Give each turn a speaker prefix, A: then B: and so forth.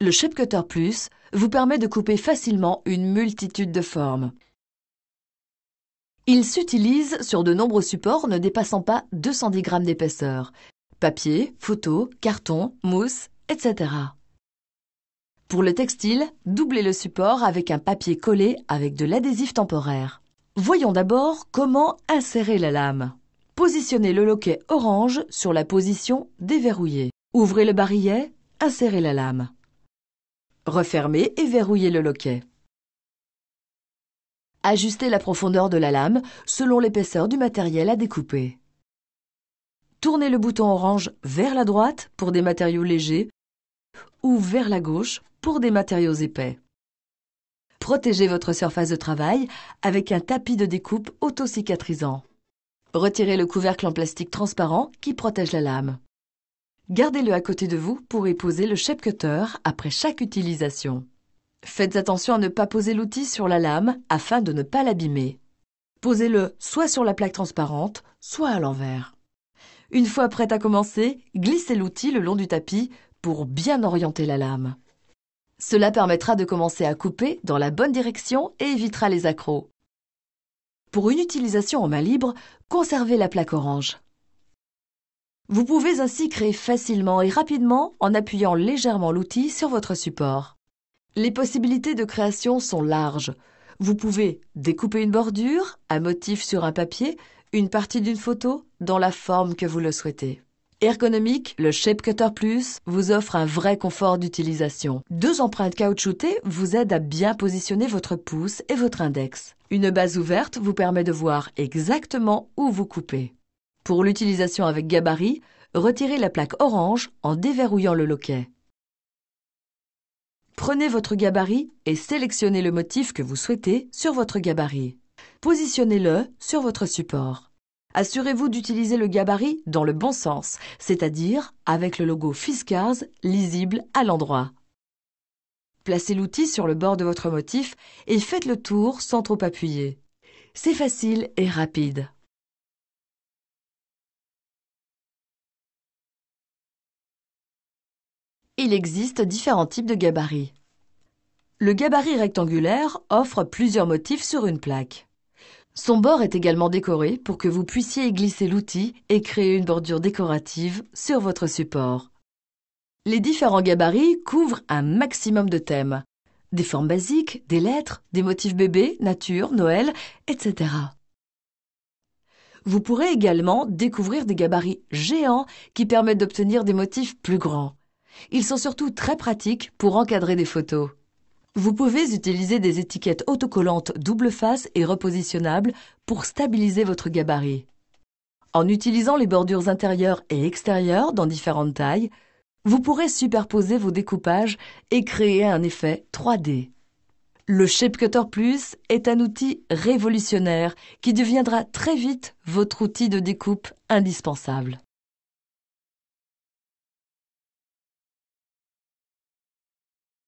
A: Le Shape Cutter Plus vous permet de couper facilement une multitude de formes. Il s'utilise sur de nombreux supports ne dépassant pas 210 grammes d'épaisseur. Papier, photo, carton, mousse, etc. Pour le textile, doublez le support avec un papier collé avec de l'adhésif temporaire. Voyons d'abord comment insérer la lame. Positionnez le loquet orange sur la position déverrouillée. Ouvrez le barillet, insérez la lame. Refermez et verrouillez le loquet. Ajustez la profondeur de la lame selon l'épaisseur du matériel à découper. Tournez le bouton orange vers la droite pour des matériaux légers ou vers la gauche pour des matériaux épais. Protégez votre surface de travail avec un tapis de découpe auto-cicatrisant. Retirez le couvercle en plastique transparent qui protège la lame. Gardez-le à côté de vous pour y poser le Shape Cutter après chaque utilisation. Faites attention à ne pas poser l'outil sur la lame afin de ne pas l'abîmer. Posez-le soit sur la plaque transparente, soit à l'envers. Une fois prête à commencer, glissez l'outil le long du tapis pour bien orienter la lame. Cela permettra de commencer à couper dans la bonne direction et évitera les accros. Pour une utilisation en main libre, conservez la plaque orange. Vous pouvez ainsi créer facilement et rapidement en appuyant légèrement l'outil sur votre support. Les possibilités de création sont larges. Vous pouvez découper une bordure, un motif sur un papier, une partie d'une photo, dans la forme que vous le souhaitez. Ergonomique, le Shape Cutter Plus vous offre un vrai confort d'utilisation. 2 empreintes caoutchoutées vous aident à bien positionner votre pouce et votre index. Une base ouverte vous permet de voir exactement où vous coupez. Pour l'utilisation avec gabarit, retirez la plaque orange en déverrouillant le loquet. Prenez votre gabarit et sélectionnez le motif que vous souhaitez sur votre gabarit. Positionnez-le sur votre support. Assurez-vous d'utiliser le gabarit dans le bon sens, c'est-à-dire avec le logo Fiskars lisible à l'endroit. Placez l'outil sur le bord de votre motif et faites le tour sans trop appuyer. C'est facile et rapide. Il existe différents types de gabarits. Le gabarit rectangulaire offre plusieurs motifs sur une plaque. Son bord est également décoré pour que vous puissiez y glisser l'outil et créer une bordure décorative sur votre support. Les différents gabarits couvrent un maximum de thèmes. Des formes basiques, des lettres, des motifs bébés, nature, Noël, etc. Vous pourrez également découvrir des gabarits géants qui permettent d'obtenir des motifs plus grands. Ils sont surtout très pratiques pour encadrer des photos. Vous pouvez utiliser des étiquettes autocollantes double face et repositionnables pour stabiliser votre gabarit. En utilisant les bordures intérieures et extérieures dans différentes tailles, vous pourrez superposer vos découpages et créer un effet 3D. Le Shape Cutter Plus est un outil révolutionnaire qui deviendra très vite votre outil de découpe indispensable.